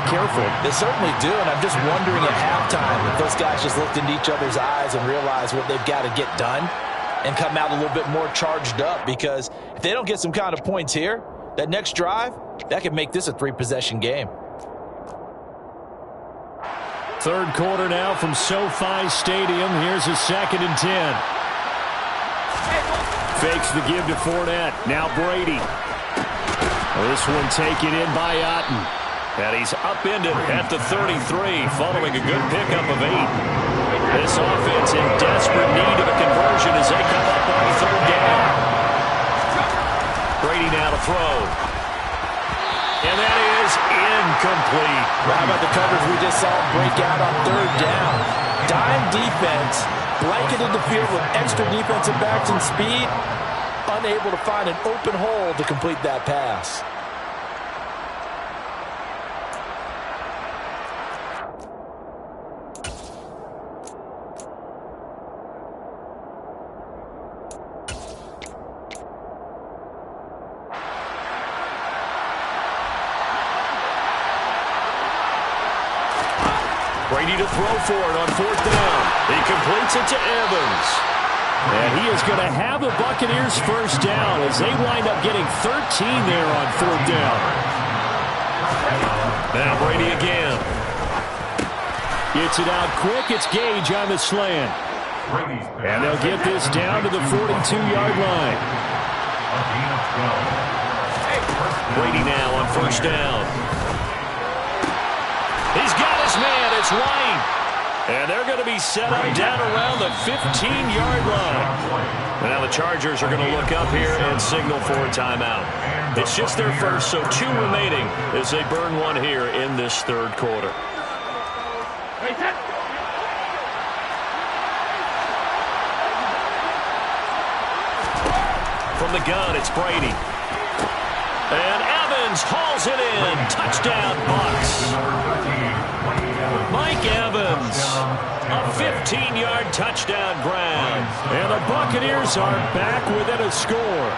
careful. They certainly do, and I'm just wondering at halftime if those guys just looked into each other's eyes and realized what they've got to get done and come out a little bit more charged up, because if they don't get some kind of points here, that next drive, that could make this a 3-possession game. Third quarter now from SoFi Stadium. Here's a 2nd and 10. Fakes the give to Fournette. Now Brady. This one taken in by Otten. And he's upended at the 33 following a good pickup of 8. This offense in desperate need of a conversion as they come up on 3rd down. Brady now to throw. And that is incomplete. Well, how about the coverage we just saw break out on 3rd down? Dime defense, blanketed the field with extra defensive backs and speed, unable to find an open hole to complete that pass. Brady to throw for it on 4th down. He completes it to Evans. And he is going to have the Buccaneers first down as they wind up getting 13 there on 4th down. Now Brady again. Gets it out quick. It's Gage on the slant. And they'll get this down to the 42-yard line. Brady now on 1st down. He's got his man. It's White. And they're going to be set up down around the 15-yard line. Now the Chargers are going to look up here and signal for a timeout. It's just their first, so 2 remaining as they burn one here in this 3rd quarter. From the gun, it's Brady. And Evans hauls it in. Touchdown, Bucs. Mike Evans, a 15-yard touchdown grab. And the Buccaneers are back within a score.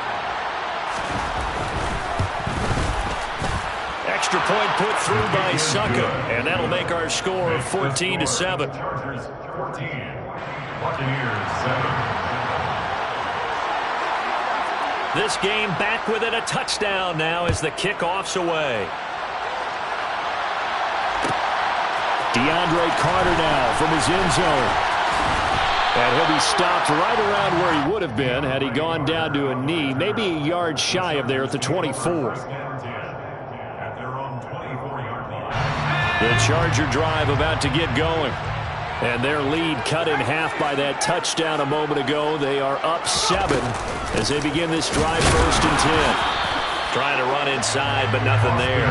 Extra point put through by Succa. And that'll make our score 14-7. Chargers 14, Buccaneers 7. This game back within a touchdown now as the kickoff's away. DeAndre Carter now from his end zone. And he'll be stopped right around where he would have been had he gone down to a knee, maybe a yard shy of there at the 24. The Charger drive about to get going. And their lead cut in half by that touchdown a moment ago. They are up 7 as they begin this drive 1st and 10. Trying to run inside, but nothing there.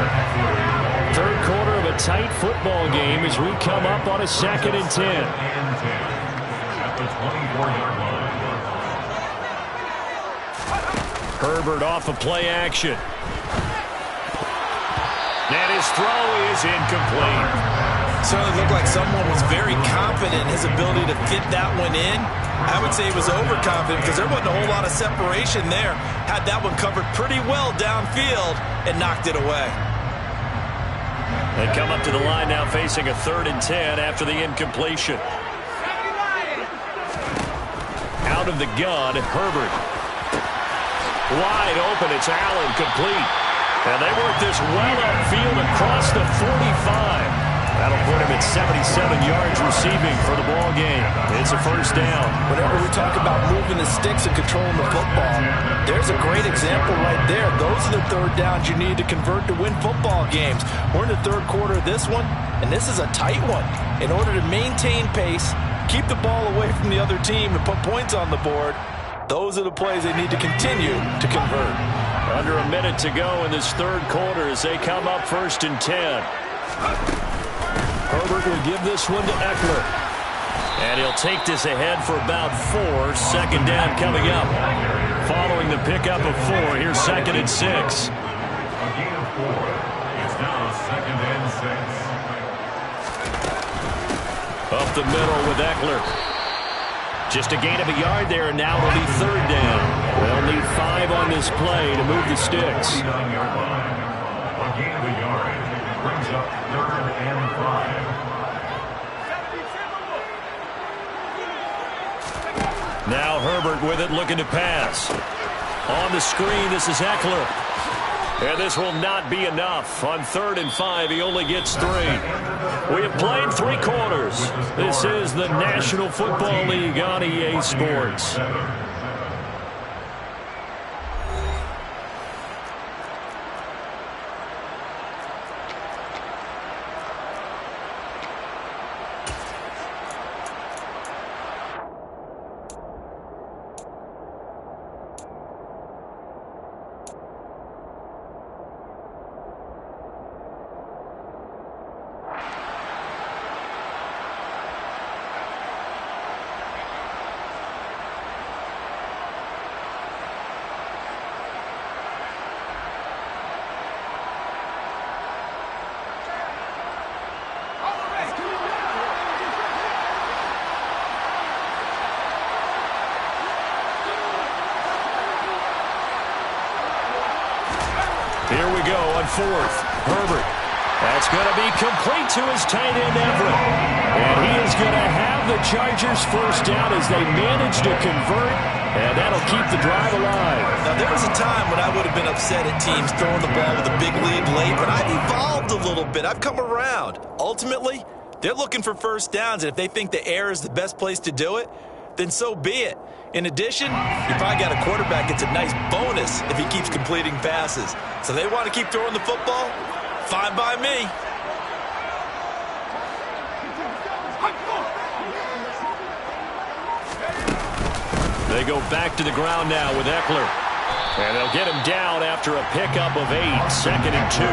3rd quarter of a tight football game as we come up on a 2nd and 10. At the 24-yard line. Herbert off of play action. And his throw is incomplete. Certainly looked like someone was very confident in his ability to fit that one in. I would say he was overconfident because there wasn't a whole lot of separation there. Had that one covered pretty well downfield and knocked it away. They come up to the line now facing a 3rd and 10 after the incompletion. Out of the gun, Herbert. Wide open, it's Allen, complete. And they work this well upfield across the 45. That'll put him at 77 yards receiving for the ball game. It's a first down. Whenever we talk about moving the sticks and controlling the football, there's a great example right there. Those are the 3rd downs you need to convert to win football games. We're in the 3rd quarter of this one, and this is a tight one. In order to maintain pace, keep the ball away from the other team, and put points on the board, those are the plays they need to continue to convert. Under a minute to go in this 3rd quarter as they come up 1st and 10. Herbert will give this one to Eckler. And he'll take this ahead for about 4. 2nd down coming up. Following the pickup of 4, here's 2nd and 6. A gain of 4. It's now 2nd and 6. Up the middle with Eckler. Just a gain of a yard there, and now it'll be 3rd down. They'll need 5 on this play to move the sticks. A gain of a yard. brings up 3rd and 5. Now Herbert with it, looking to pass. On the screen, this is Eckler. And this will not be enough. On 3rd and 5, he only gets 3. We have played 3 quarters. This is the National Football League on EA Sports. Here we go on 4th. Herbert. That's going to be complete to his tight end, Everett. And he is going to have the Chargers first down as they manage to convert, and that'll keep the drive alive. Now, there was a time when I would have been upset at teams throwing the ball with a big lead late, but I've evolved a little bit. I've come around. Ultimately, they're looking for first downs, and if they think the air is the best place to do it, then so be it. In addition, you probably got a quarterback. It's a nice bonus if he keeps completing passes. So they want to keep throwing the football? Fine by me. They go back to the ground now with Eckler. And they'll get him down after a pickup of 8, 2nd and 2.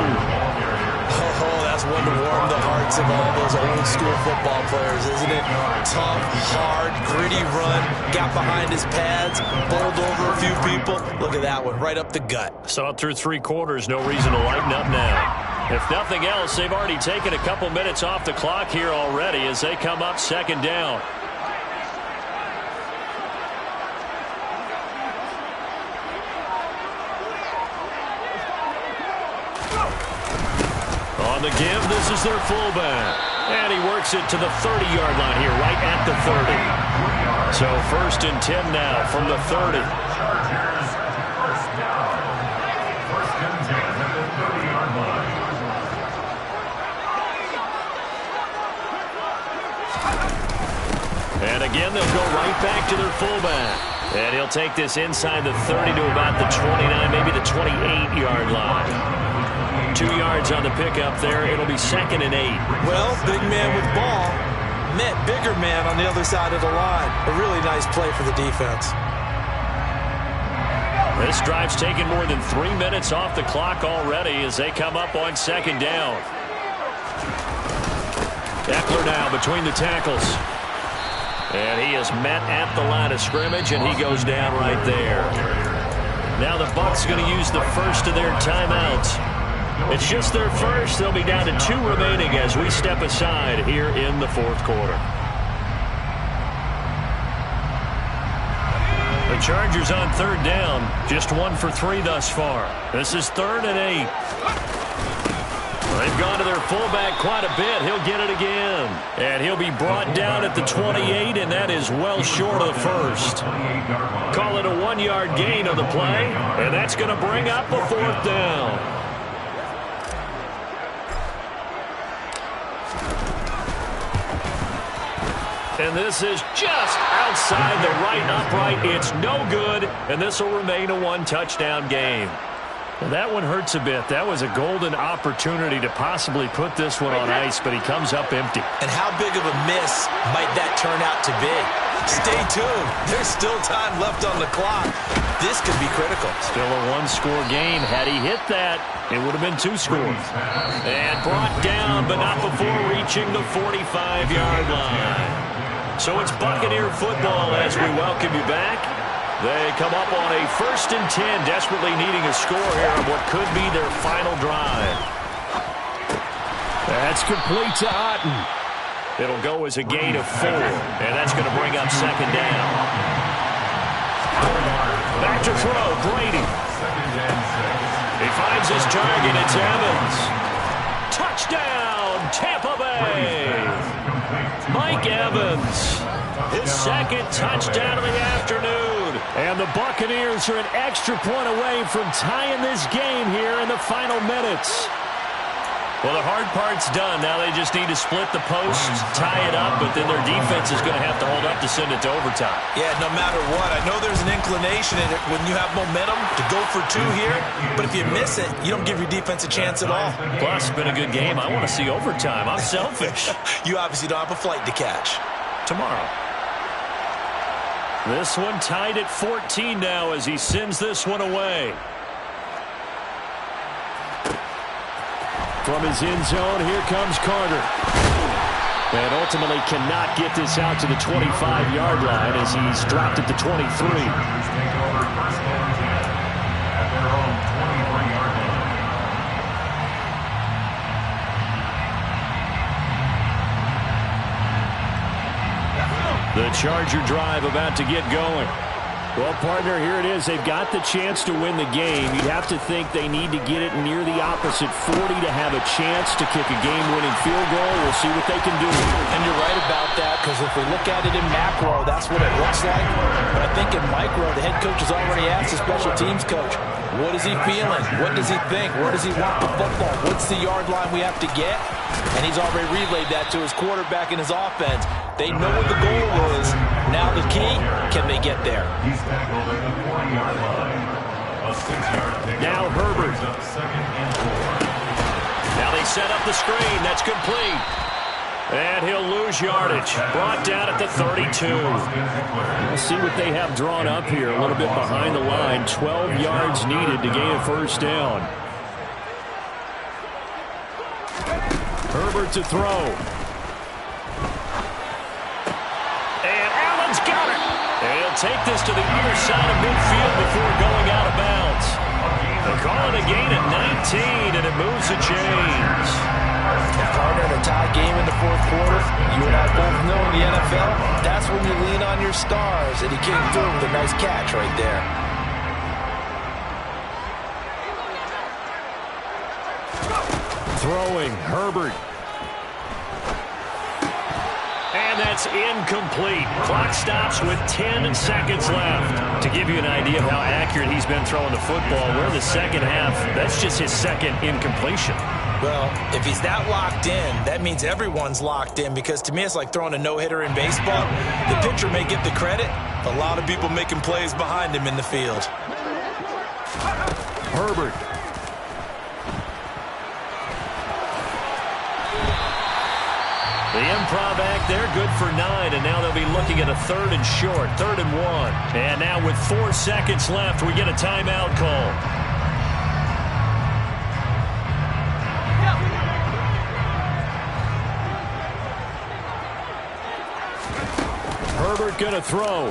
Oh, that's one to warm the hearts of all those old-school football players, isn't it? Tough, hard, gritty run, got behind his pads, bowled over a few people. Look at that one, right up the gut. Saw it through 3 quarters, no reason to lighten up now. If nothing else, they've already taken a couple minutes off the clock here already as they come up 2nd down. On the give, this is their fullback. And he works it to the 30-yard line here, right at the 30. So 1st and 10 now from the 30. First down. 1st and 10 at the 30-yard line. And again, they'll go right back to their fullback. And he'll take this inside the 30 to about the 29, maybe the 28-yard line. 2 yards on the pickup there. It'll be 2nd and 8. Well, big man with ball met bigger man on the other side of the line. A really nice play for the defense. This drive's taken more than 3 minutes off the clock already as they come up on 2nd down. Eckler now between the tackles. And he is met at the line of scrimmage, and he goes down right there. Now the Bucs going to use the first of their timeouts. It's just their first. They'll be down to 2 remaining as we step aside here in the 4th quarter. The Chargers on 3rd down. Just 1 for 3 thus far. This is 3rd and 8. They've gone to their fullback quite a bit. He'll get it again. And he'll be brought down at the 28, and that is well short of the first. Call it a 1-yard gain on the play, and that's going to bring up a 4th down. And this is just outside the right upright. It's no good, and this will remain a 1-touchdown game. And that one hurts a bit. That was a golden opportunity to possibly put this one on ice, but he comes up empty. And how big of a miss might that turn out to be? Stay tuned. There's still time left on the clock. This could be critical. Still a 1-score game. Had he hit that, it would have been 2 scores. And brought down, but not before reaching the 45-yard line. So it's Buccaneer football as we welcome you back. They come up on a 1st and 10, desperately needing a score here on what could be their final drive. That's complete to Otten. It'll go as a gain of 4, and that's going to bring up 2nd down. Back to throw, Brady. He finds his target, it's Evans. Touchdown, Tampa Bay. Mike Evans, his second touchdown of the afternoon. And the Buccaneers are an extra point away from tying this game here in the final minutes. Well, the hard part's done. Now they just need to split the post, tie it up, but then their defense is going to have to hold up to send it to overtime. Yeah, no matter what. I know there's an inclination in it when you have momentum to go for two here, but if you miss it, you don't give your defense a chance at all. Plus, it's been a good game. I want to see overtime. I'm selfish. You obviously don't have a flight to catch. Tomorrow. This one tied at 14 now as he sends this one away. From his end zone, here comes Carter. And ultimately cannot get this out to the 25-yard line as he's dropped at the 23. The Charger drive about to get going. Well, partner, here it is. They've got the chance to win the game. You'd have to think they need to get it near the opposite 40 to have a chance to kick a game-winning field goal. We'll see what they can do. And you're right about that, because if we look at it in macro, that's what it looks like. But I think in micro, the head coach has already asked the special teams coach, what is he feeling? What does he think? Where does he want the football? What's the yard line we have to get? And he's already relayed that to his quarterback and his offense. They know what the goal is. Now the key, can they get there? He's tackled at the 40-yard line. A 6-yard pickup. Now Herbert. Second and 4. Now they set up the screen. That's complete. And he'll lose yardage. Brought down at the 32. We'll see what they have drawn up here. A little bit behind the line. 12 yards needed to gain a first down. Herbert to throw. And Allen's got it. And he'll take this to the other side of midfield before going out of bounds. They call it a gain at 19, and it moves the chains. Partner, in a tie game in the fourth quarter, you and I both know in the NFL, that's when you lean on your stars, and he came through with a nice catch right there. Throwing, Herbert. And that's incomplete. Clock stops with 10 seconds left. To give you an idea of how accurate he's been throwing the football, we're in the second half. That's just his second incompletion. Well, if he's that locked in, that means everyone's locked in, because to me it's like throwing a no-hitter in baseball. The pitcher may get the credit, a lot of people making plays behind him in the field. Herbert. The improv act there, good for 9, and now they'll be looking at a 3rd and short, 3rd and 1. And now with 4 seconds left, we get a timeout call. Herbert gonna throw.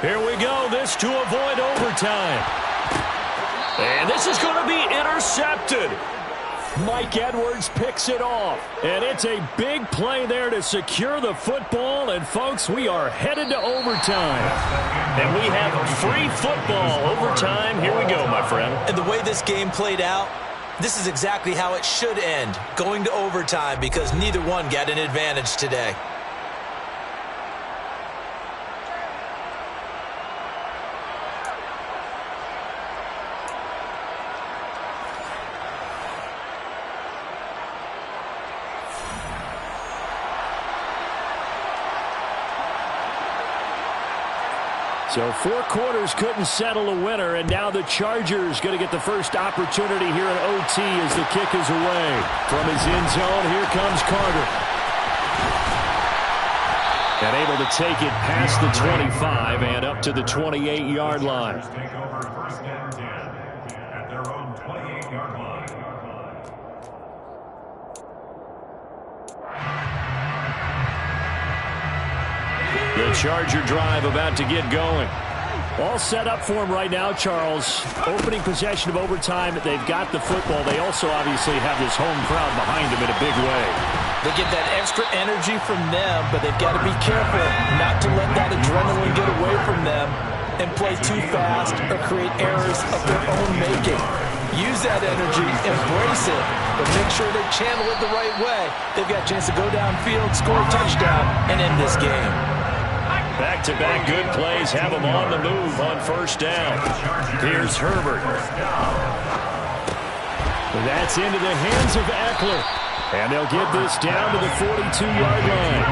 Here we go, this to avoid overtime. And this is going to be intercepted. Mike Edwards picks it off. And it's a big play there to secure the football. And, folks, we are headed to overtime. And we have free football. Overtime, here we go, my friend. And the way this game played out, this is exactly how it should end, going to overtime, because neither one got an advantage today. So 4 quarters couldn't settle a winner, and now the Chargers going to get the first opportunity here in OT as the kick is away. From his end zone, here comes Carter. And able to take it past the 25 and up to the 28-yard line. Take over first and 10 at their own 28-yard line. The Charger drive about to get going. All set up for him right now, Charles. Opening possession of overtime. They've got the football. They also obviously have this home crowd behind them in a big way. They get that extra energy from them, but they've got to be careful not to let that adrenaline get away from them and play too fast or create errors of their own making. Use that energy and it, but make sure they channel it the right way. They've got a chance to go downfield, score a touchdown, and end this game. Back-to-back good plays have them on the move on first down. Here's Herbert. That's into the hands of Eckler. And they'll get this down to the 42-yard line.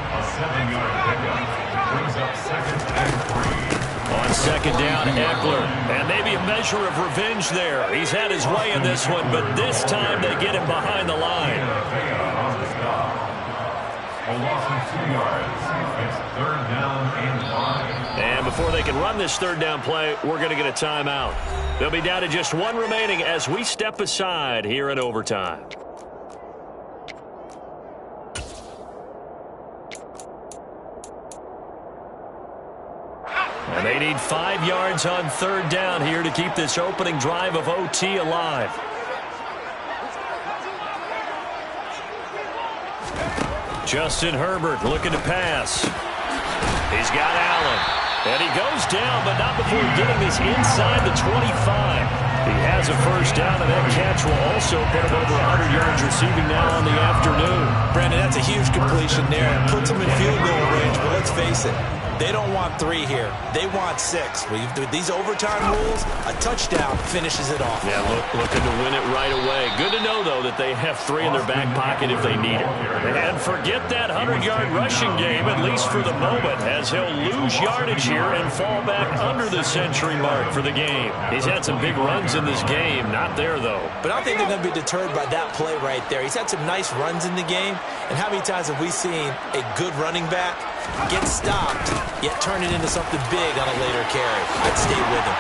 A 7-yard pickup brings up 2nd and 3. On second down, Eckler. And maybe a measure of revenge there. He's had his way in this one, but this time they get him behind the line. A loss of 2 yards. It's 3rd down and 5. And before they can run this third down play, we're going to get a timeout. They'll be down to just one remaining as we step aside here in overtime. And they need 5 yards on third down here to keep this opening drive of OT alive. Justin Herbert looking to pass. He's got Allen. And he goes down, but not before getting this inside the 25. He has a first down, and that catch will also put him over 100 yards receiving now on the afternoon. Brandon, that's a huge completion there. It puts them in field goal range, but let's face it, they don't want 3 here. They want 6. With these overtime rules, a touchdown finishes it off. Yeah, looking to win it right away. Good to know, though, that they have 3 in their back pocket if they need it. And forget that 100-yard rushing game, at least for the moment, as he'll lose yardage here and fall back under the century mark for the game. He's had some big runs in this game. Not there, though. But I don't think they're going to be deterred by that play right there. He's had some nice runs in the game. And how many times have we seen a good running back get stopped, yet turn it into something big on a later carry? I'd stay with him.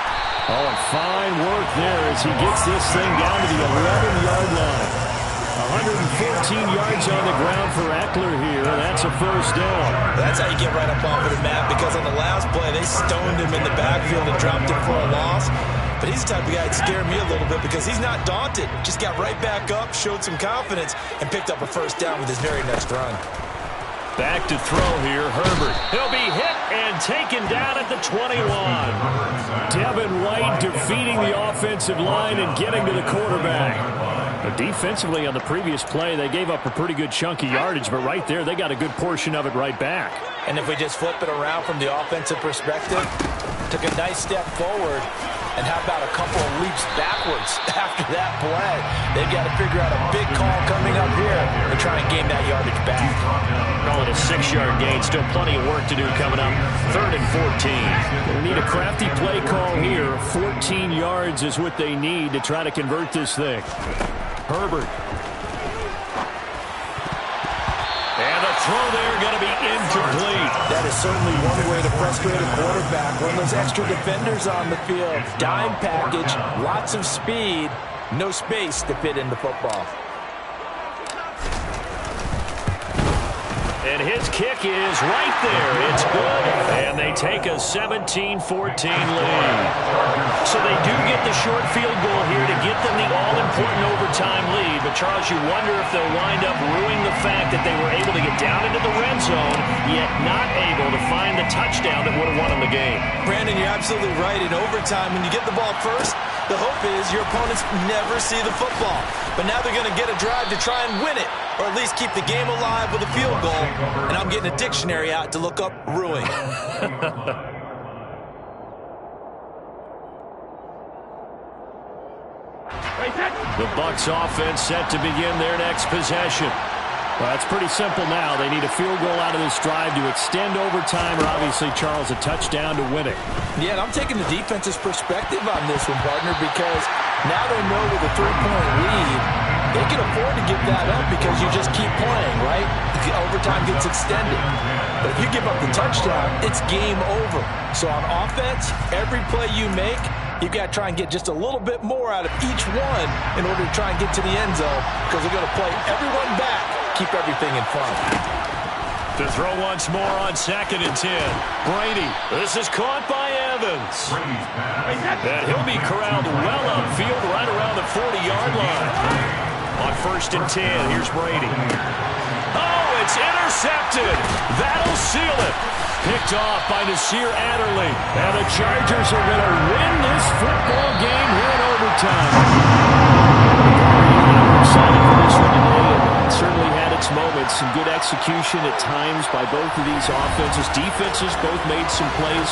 Oh, and fine work there as he gets this thing down to the 11-yard line. 114 yards on the ground for Eckler here, and that's a first down. That's how you get right up off of the map, because on the last play, they stoned him in the backfield and dropped him for a loss. But he's the type of guy that scared me a little bit because he's not daunted. Just got right back up, showed some confidence, and picked up a first down with his very next run. Back to throw here, Herbert. He'll be hit and taken down at the 21. Devin White defeating the offensive line and getting to the quarterback. But defensively on the previous play, they gave up a pretty good chunk of yardage, but right there, they got a good portion of it right back. And if we just flip it around from the offensive perspective, took a nice step forward, and how about a couple of leaps backwards after that play? They've got to figure out a big call coming up here to try and gain that yardage back. Call it a 6-yard gain. Still plenty of work to do coming up. 3rd and 14. They need a crafty play call here. 14 yards is what they need to try to convert this thing. Herbert. And the throw there going to be incomplete. That is certainly one way to frustrate a quarterback. When those extra defenders on the field, dime package, lots of speed, no space to fit in the football. And his kick is right there. It's good. And they take a 17-14 lead. So they do get the short field goal here to get them the all-important overtime lead. But, Charles, you wonder if they'll wind up ruining the fact that they were able to get down into the red zone, yet not able to find the touchdown that would have won them the game. Brandon, you're absolutely right. In overtime, when you get the ball first, the hope is your opponents never see the football. But now they're going to get a drive to try and win it, or at least keep the game alive with a field goal. And I'm getting a dictionary out to look up ruin. The Bucs offense set to begin their next possession. Well, it's pretty simple now. They need a field goal out of this drive to extend overtime, or obviously, Charles, a touchdown to win it. Yeah, and I'm taking the defense's perspective on this one, partner, because now they know with a 3-point lead, they can afford to give that up because you just keep playing, right? The overtime gets extended. But if you give up the touchdown, it's game over. So on offense, every play you make, you've got to try and get just a little bit more out of each one in order to try and get to the end zone, because they're going to play everyone back, keep everything in front. To throw once more on 2nd and 10. Brady. This is caught by Evans. And he'll be corralled well upfield right around the 40-yard line. On 1st and 10, here's Brady. Oh, it's intercepted. That'll seal it. Picked off by Nasir Adderley. And the Chargers are going to win this football game here in overtime. this moment. Some good execution at times by both of these offenses. Defenses both made some plays